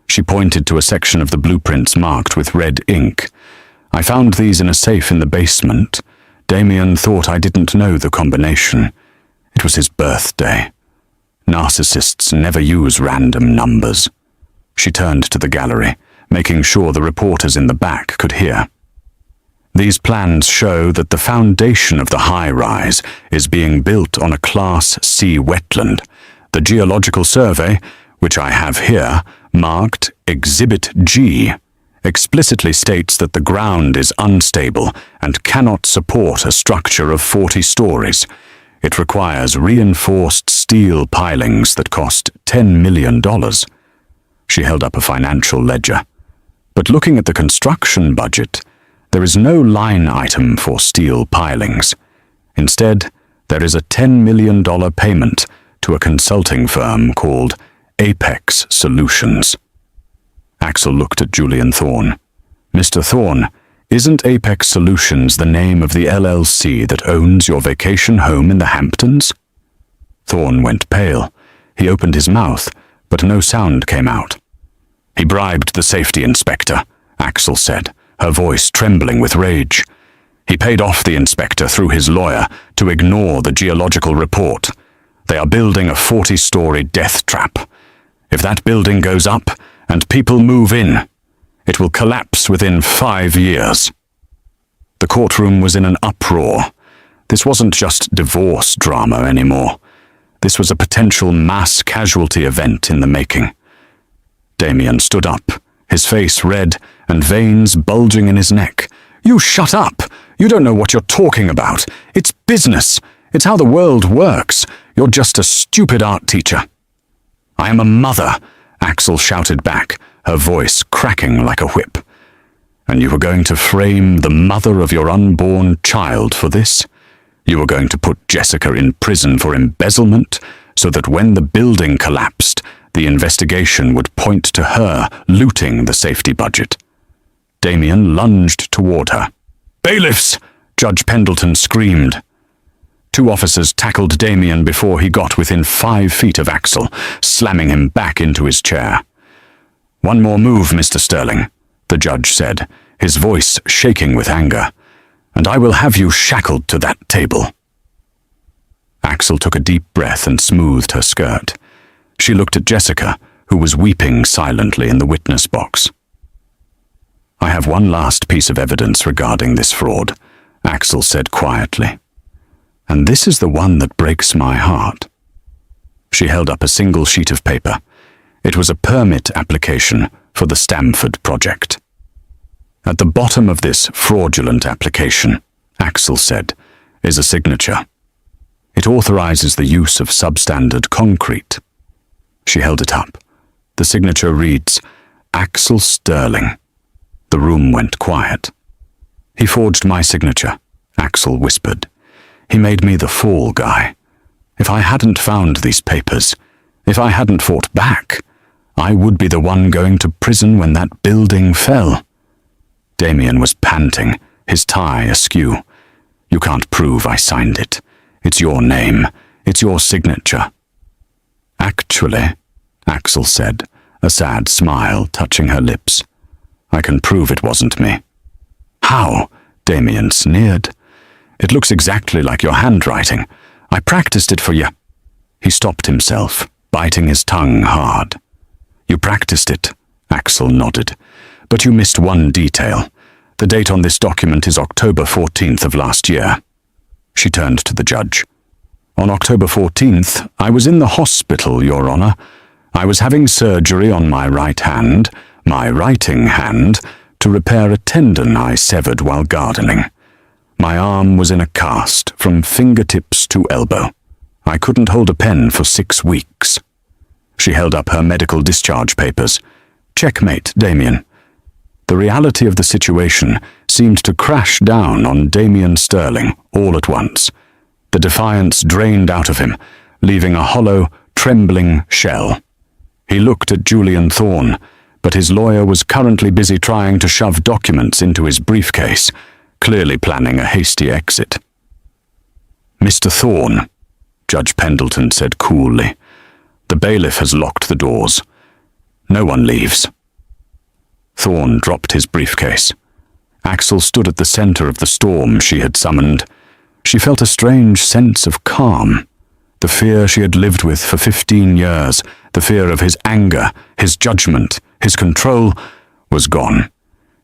She pointed to a section of the blueprints marked with red ink. I found these in a safe in the basement. Damien thought I didn't know the combination. It was his birthday. Narcissists never use random numbers. She turned to the gallery, making sure the reporters in the back could hear. These plans show that the foundation of the high-rise is being built on a Class C wetland. The geological survey, which I have here, marked Exhibit G, explicitly states that the ground is unstable and cannot support a structure of 40 stories. It requires reinforced steel pilings that cost $10 million. She held up a financial ledger. But looking at the construction budget, there is no line item for steel pilings. Instead, there is a $10 million payment to a consulting firm called Apex Solutions. Axel looked at Julian Thorne. Mr. Thorne, isn't Apex Solutions the name of the LLC that owns your vacation home in the Hamptons? Thorne went pale. He opened his mouth, but no sound came out. He bribed the safety inspector, Axel said, her voice trembling with rage. He paid off the inspector through his lawyer to ignore the geological report. They are building a 40-story death trap. If that building goes up and people move in, it will collapse within 5 years. The courtroom was in an uproar. This wasn't just divorce drama anymore. This was a potential mass casualty event in the making. Damien stood up, his face red and veins bulging in his neck. You shut up! You don't know what you're talking about. It's business. It's how the world works. You're just a stupid art teacher. I am a mother, Axel shouted back, her voice cracking like a whip. And you were going to frame the mother of your unborn child for this? You were going to put Jessica in prison for embezzlement so that when the building collapsed, the investigation would point to her looting the safety budget. Damien lunged toward her. Bailiffs! Judge Pendleton screamed. 2 officers tackled Damien before he got within 5 feet of Axel, slamming him back into his chair. One more move, Mr. Sterling, the judge said, his voice shaking with anger, "and I will have you shackled to that table." Axel took a deep breath and smoothed her skirt. She looked at Jessica, who was weeping silently in the witness box. "I have one last piece of evidence regarding this fraud," Axel said quietly. "And this is the one that breaks my heart." She held up a single sheet of paper. It was a permit application for the Stamford project. "At the bottom of this fraudulent application," Axel said, "is a signature. It authorizes the use of substandard concrete." She held it up. The signature reads, "Axel Sterling." The room went quiet. "He forged my signature," Axel whispered. "He made me the fall guy. If I hadn't found these papers, if I hadn't fought back, I would be the one going to prison when that building fell." Damien was panting, his tie askew. "You can't prove I signed it. It's your name. It's your signature." "Actually," Axel said, a sad smile touching her lips, "I can prove it wasn't me." "How?" Damien sneered. "It looks exactly like your handwriting. I practiced it for you." He stopped himself, biting his tongue hard. "You practiced it," Axel nodded, "but you missed one detail. The date on this document is October 14th of last year." She turned to the judge. "On October 14th, I was in the hospital, Your Honor. I was having surgery on my right hand, my writing hand, to repair a tendon I severed while gardening. My arm was in a cast from fingertips to elbow. I couldn't hold a pen for 6 weeks." She held up her medical discharge papers. "Checkmate, Damien." The reality of the situation seemed to crash down on Damien Sterling all at once. The defiance drained out of him, leaving a hollow, trembling shell. He looked at Julian Thorne, but his lawyer was currently busy trying to shove documents into his briefcase, clearly planning a hasty exit. "Mr. Thorne," Judge Pendleton said coolly, "the bailiff has locked the doors. No one leaves." Thorne dropped his briefcase. Axel stood at the center of the storm she had summoned. She felt a strange sense of calm. The fear she had lived with for 15 years, the fear of his anger, his judgment, his control, was gone.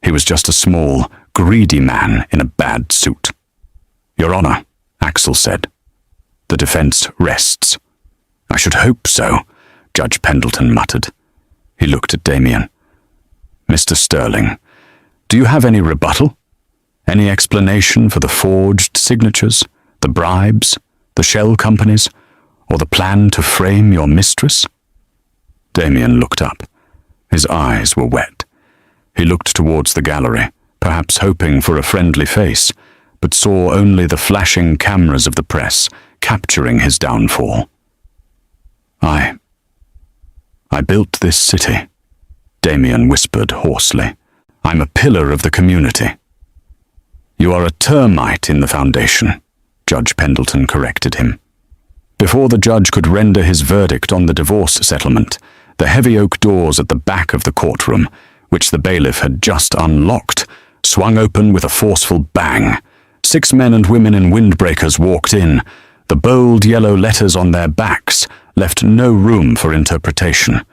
He was just a small, greedy man in a bad suit. "Your Honor," Axel said. "The defense rests." "I should hope so," Judge Pendleton muttered. He looked at Damien. "Mr. Sterling, do you have any rebuttal? Any explanation for the forged signatures, the bribes, the shell companies, or the plan to frame your mistress?" Damien looked up. His eyes were wet. He looked towards the gallery, perhaps hoping for a friendly face, but saw only the flashing cameras of the press capturing his downfall. I built this city," Damien whispered hoarsely. "I'm a pillar of the community." "You are a termite in the foundation," Judge Pendleton corrected him. Before the judge could render his verdict on the divorce settlement, the heavy oak doors at the back of the courtroom, which the bailiff had just unlocked, swung open with a forceful bang. 6 men and women in windbreakers walked in. The bold yellow letters on their backs left no room for interpretation.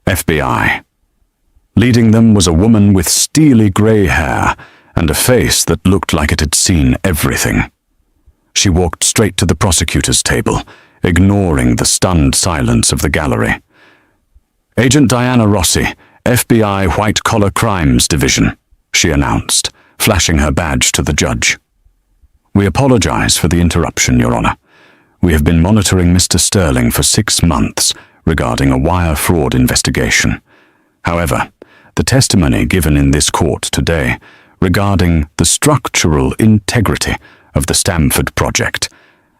FBI. Leading them was a woman with steely grey hair and a face that looked like it had seen everything. She walked straight to the prosecutor's table, ignoring the stunned silence of the gallery. "Agent Diana Rossi, FBI White Collar Crimes Division," she announced, flashing her badge to the judge. "We apologize for the interruption, Your Honor. We have been monitoring Mr. Sterling for 6 months regarding a wire fraud investigation. However, the testimony given in this court today regarding the structural integrity of the Stamford project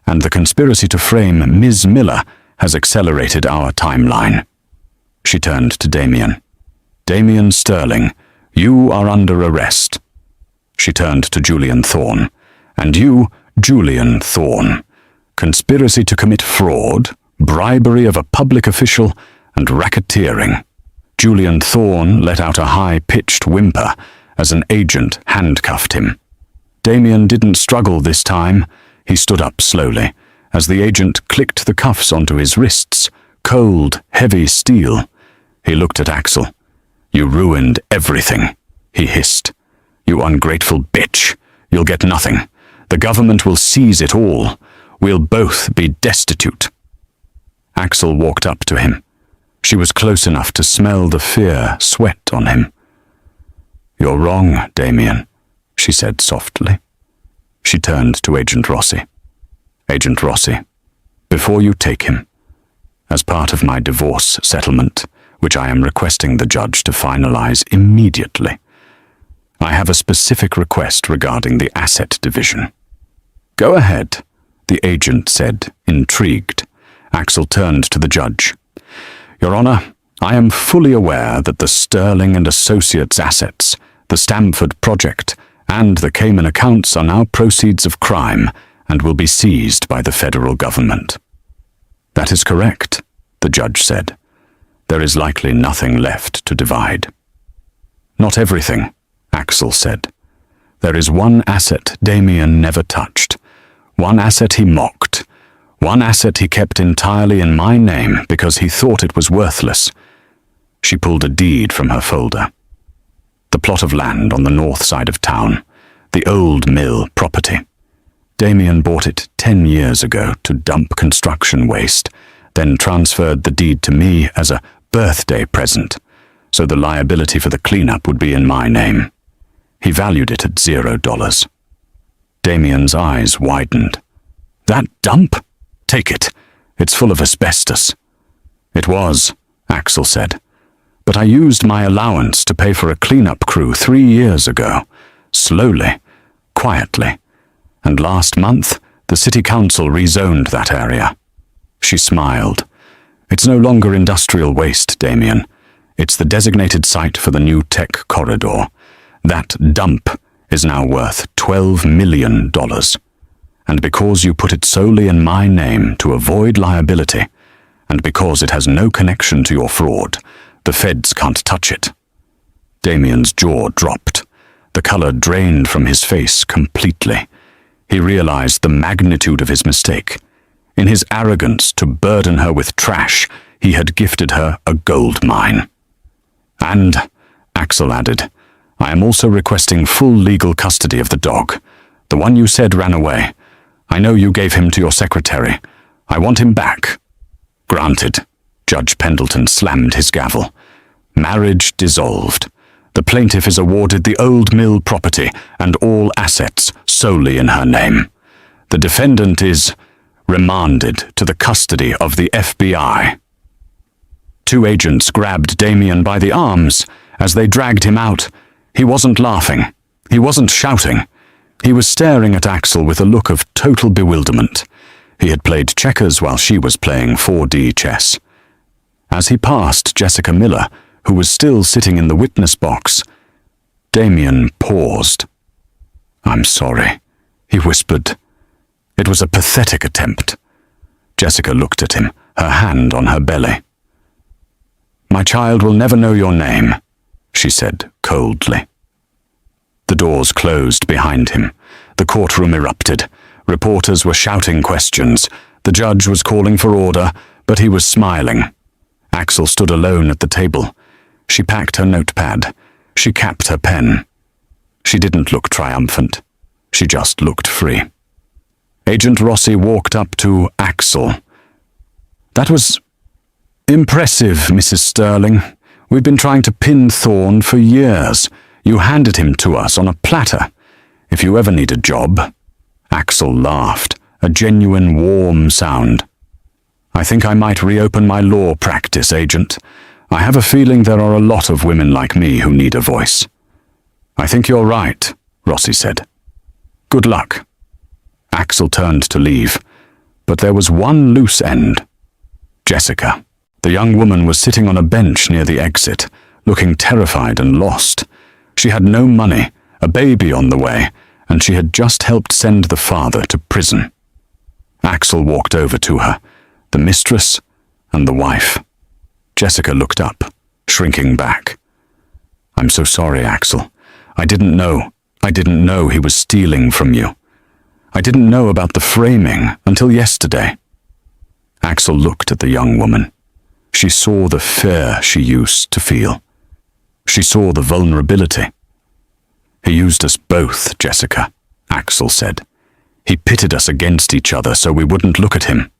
and the conspiracy to frame Ms. Miller has accelerated our timeline." She turned to Damien. "Damien Sterling, you are under arrest." She turned to Julian Thorne. "And you, Julian Thorne. Conspiracy to commit fraud, bribery of a public official, and racketeering." Julian Thorne let out a high-pitched whimper as an agent handcuffed him. Damien didn't struggle this time. He stood up slowly, as the agent clicked the cuffs onto his wrists, cold, heavy steel. He looked at Axel. "You ruined everything," he hissed. "You ungrateful bitch. You'll get nothing. The government will seize it all. We'll both be destitute." Axel walked up to him. She was close enough to smell the fear sweat on him. "You're wrong, Damien," she said softly. She turned to Agent Rossi. "Agent Rossi, before you take him, as part of my divorce settlement, which I am requesting the judge to finalize immediately, I have a specific request regarding the asset division." "Go ahead," the agent said, intrigued. Axel turned to the judge. "Your Honor, I am fully aware that the Sterling and Associates assets, the Stamford project, and the Cayman accounts are now proceeds of crime and will be seized by the federal government." "That is correct," the judge said. "There is likely nothing left to divide." "Not everything," Axel said. "There is one asset Damien never touched, one asset he mocked, one asset he kept entirely in my name because he thought it was worthless." She pulled a deed from her folder. "The plot of land on the north side of town, the old mill property. Damien bought it 10 years ago to dump construction waste, then transferred the deed to me as a birthday present, so the liability for the cleanup would be in my name. He valued it at $0. Damien's eyes widened. "That dump? Take it. It's full of asbestos." "It was," Axel said. "But I used my allowance to pay for a cleanup crew 3 years ago. Slowly, quietly. And last month, the city council rezoned that area." She smiled. "It's no longer industrial waste, Damien. It's the designated site for the new tech corridor. That dump is now worth $12 million. And because you put it solely in my name to avoid liability, and because it has no connection to your fraud, the feds can't touch it." Damien's jaw dropped. The color drained from his face completely. He realized the magnitude of his mistake. In his arrogance to burden her with trash, he had gifted her a gold mine. "And," Axel added, "I am also requesting full legal custody of the dog, the one you said ran away. I know you gave him to your secretary. I want him back." "Granted." Judge Pendleton slammed his gavel. "Marriage dissolved. The plaintiff is awarded the old mill property and all assets solely in her name. The defendant is remanded to the custody of the FBI." 2 agents grabbed Damien by the arms as they dragged him out. He wasn't laughing. He wasn't shouting. He was staring at Axel with a look of total bewilderment. He had played checkers while she was playing 4D chess. As he passed Jessica Miller, who was still sitting in the witness box, Damien paused. "I'm sorry," he whispered. It was a pathetic attempt. Jessica looked at him, her hand on her belly. "My child will never know your name," she said coldly. The doors closed behind him. The courtroom erupted. Reporters were shouting questions. The judge was calling for order, but he was smiling. Axel stood alone at the table. She packed her notepad. She capped her pen. She didn't look triumphant. She just looked free. Agent Rossi walked up to Axel. "That was impressive, Mrs. Sterling. We've been trying to pin Thorne for years. You handed him to us on a platter. If you ever need a job." Axel laughed, a genuine warm sound. "I think I might reopen my law practice, Agent. I have a feeling there are a lot of women like me who need a voice." "I think you're right," Rossi said. "Good luck." Axel turned to leave, but there was one loose end. Jessica. The young woman was sitting on a bench near the exit, looking terrified and lost. She had no money, a baby on the way, and she had just helped send the father to prison. Axel walked over to her, the mistress and the wife. Jessica looked up, shrinking back. "I'm so sorry, Axel. I didn't know he was stealing from you. I didn't know about the framing until yesterday." Axel looked at the young woman. She saw the fear she used to feel. She saw the vulnerability. "He used us both, Jessica," Axel said. "He pitted us against each other so we wouldn't look at him."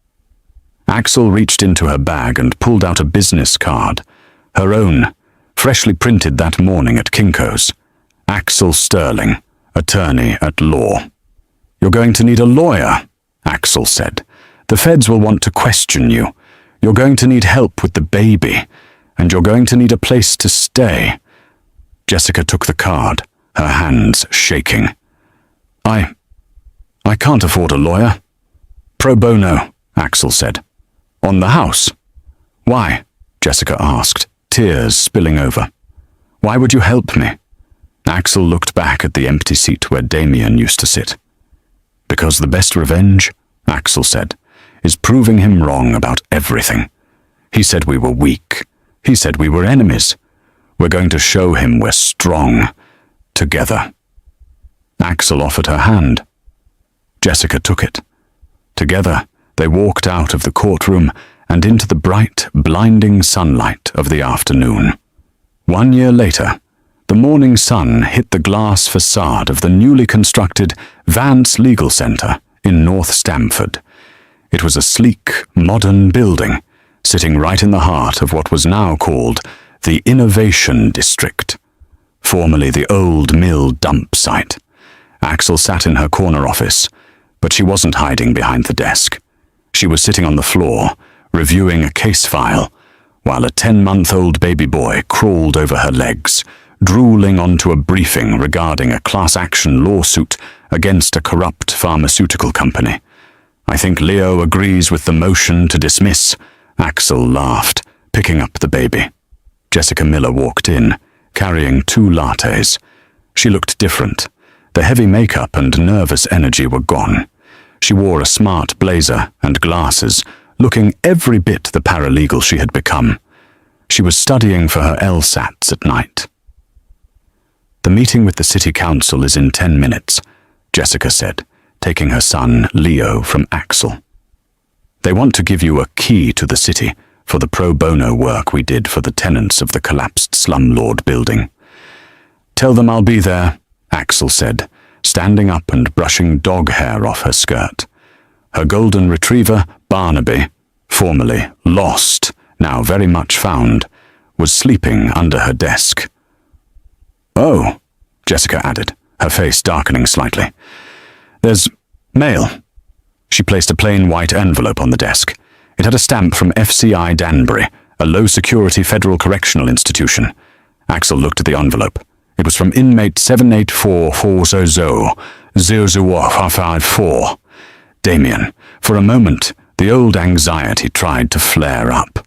Axel reached into her bag and pulled out a business card, her own, freshly printed that morning at Kinko's. Axel Sterling, attorney at law. "You're going to need a lawyer," Axel said. "The feds will want to question you. You're going to need help with the baby, and you're going to need a place to stay." Jessica took the card, her hands shaking. I can't afford a lawyer." "Pro bono," Axel said. "On the house." "Why?" Jessica asked, tears spilling over. "Why would you help me?" Axel looked back at the empty seat where Damien used to sit. "Because the best revenge," Axel said, "is proving him wrong about everything. He said we were weak. He said we were enemies. We're going to show him we're strong. Together." Axel offered her hand. Jessica took it. Together, they walked out of the courtroom and into the bright, blinding sunlight of the afternoon. 1 year later, the morning sun hit the glass facade of the newly constructed Vance Legal Center in North Stamford. It was a sleek, modern building, sitting right in the heart of what was now called the Innovation District, formerly the old mill dump site. Axel sat in her corner office, but she wasn't hiding behind the desk. She was sitting on the floor, reviewing a case file, while a 10-month-old baby boy crawled over her legs, drooling onto a briefing regarding a class-action lawsuit against a corrupt pharmaceutical company. "I think Leo agrees with the motion to dismiss," Axel laughed, picking up the baby. Jessica Miller walked in, carrying 2 lattes. She looked different. The heavy makeup and nervous energy were gone. She wore a smart blazer and glasses, looking every bit the paralegal she had become. She was studying for her LSATs at night. "The meeting with the city council is in 10 minutes, Jessica said, taking her son, Leo, from Axel. "They want to give you a key to the city for the pro bono work we did for the tenants of the collapsed slumlord building." "Tell them I'll be there," Axel said, standing up and brushing dog hair off her skirt. Her golden retriever, Barnaby, formerly lost, now very much found, was sleeping under her desk. "Oh," Jessica added, her face darkening slightly. "There's mail." She placed a plain white envelope on the desk. It had a stamp from FCI Danbury, a low-security federal correctional institution. Axel looked at the envelope. It was from inmate 784400054. Damien. For a moment, the old anxiety tried to flare up.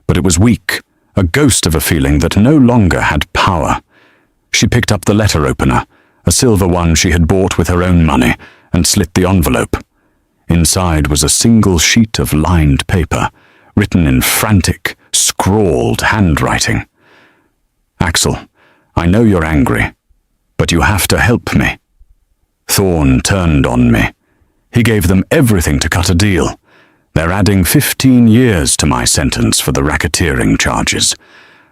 But it was weak, a ghost of a feeling that no longer had power. She picked up the letter opener, a silver one she had bought with her own money, and slit the envelope. Inside was a single sheet of lined paper, written in frantic, scrawled handwriting. "Axel, I know you're angry, but you have to help me." Thorne turned on me. He gave them everything to cut a deal. They're adding 15 years to my sentence for the racketeering charges.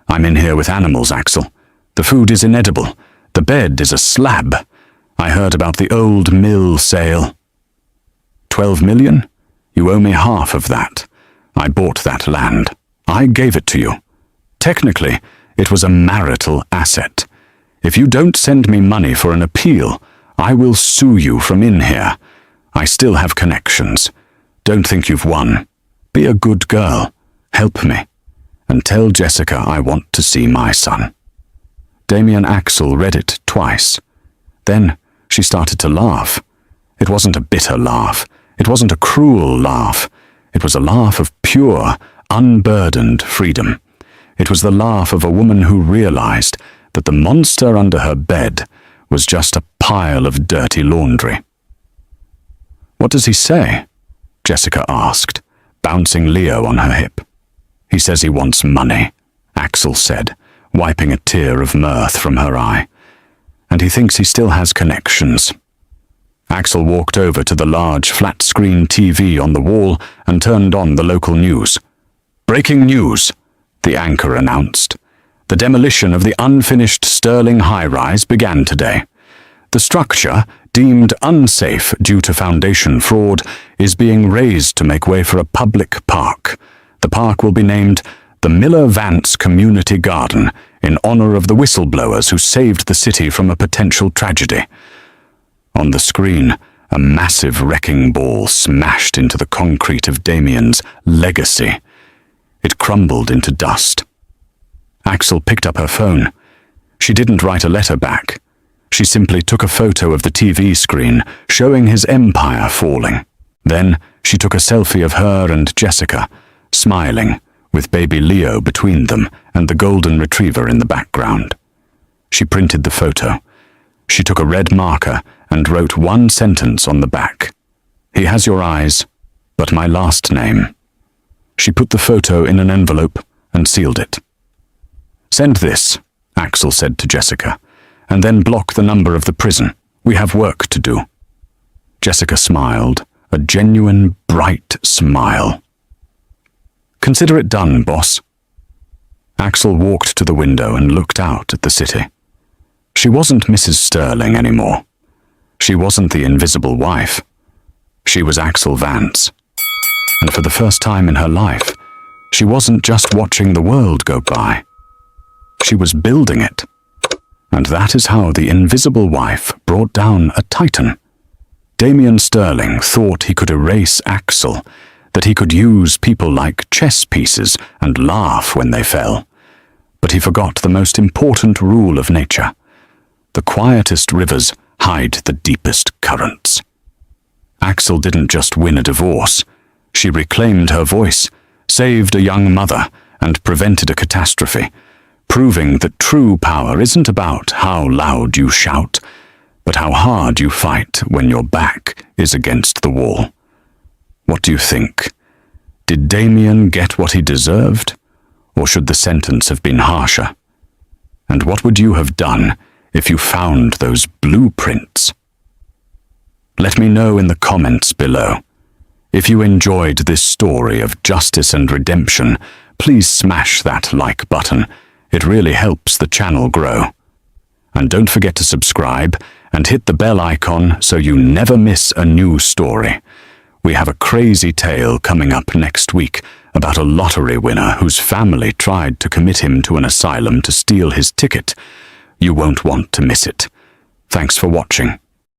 I'm in here with animals, Axel. The food is inedible. The bed is a slab. I heard about the old mill sale. 12 million? You owe me half of that. I bought that land. I gave it to you. Technically, it was a marital asset. If you don't send me money for an appeal, I will sue you from in here. I still have connections. Don't think you've won. Be a good girl. Help me. And tell Jessica I want to see my son. Damien Axel read it twice. Then she started to laugh. It wasn't a bitter laugh. It wasn't a cruel laugh. It was a laugh of pure, unburdened freedom. It was the laugh of a woman who realized that the monster under her bed was just a pile of dirty laundry. "What does he say?" Jessica asked, bouncing Leo on her hip. "He says he wants money," Axel said, wiping a tear of mirth from her eye. and he thinks he still has connections. Axel walked over to the large flat-screen TV on the wall and turned on the local news. "Breaking news," the anchor announced. "The demolition of the unfinished Sterling high-rise began today. The structure, deemed unsafe due to foundation fraud, is being razed to make way for a public park. The park will be named the Miller Vance Community Garden in honor of the whistleblowers who saved the city from a potential tragedy." On the screen, a massive wrecking ball smashed into the concrete of Damien's legacy. It crumbled into dust. Axel picked up her phone. She didn't write a letter back. She simply took a photo of the TV screen, showing his empire falling. Then she took a selfie of her and Jessica, smiling, with baby Leo between them and the golden retriever in the background. She printed the photo. She took a red marker and wrote one sentence on the back. "He has your eyes, but my last name." She put the photo in an envelope and sealed it. "Send this," Axel said to Jessica, "and then block the number of the prison. We have work to do." Jessica smiled, a genuine, bright smile. "Consider it done, boss." Axel walked to the window and looked out at the city. She wasn't Mrs. Sterling anymore. She wasn't the invisible wife. She was Axel Vance. And for the first time in her life, she wasn't just watching the world go by. She was building it. And that is how the invisible wife brought down a titan. Damien Sterling thought he could erase Axel, that he could use people like chess pieces and laugh when they fell. But he forgot the most important rule of nature. The quietest rivers hide the deepest currents. Axel didn't just win a divorce. She reclaimed her voice, saved a young mother, and prevented a catastrophe, proving that true power isn't about how loud you shout, but how hard you fight when your back is against the wall. What do you think? Did Damien get what he deserved, or should the sentence have been harsher? And what would you have done if you found those blueprints? Let me know in the comments below. If you enjoyed this story of justice and redemption, please smash that like button. It really helps the channel grow. And don't forget to subscribe and hit the bell icon so you never miss a new story. We have a crazy tale coming up next week about a lottery winner whose family tried to commit him to an asylum to steal his ticket. You won't want to miss it. Thanks for watching.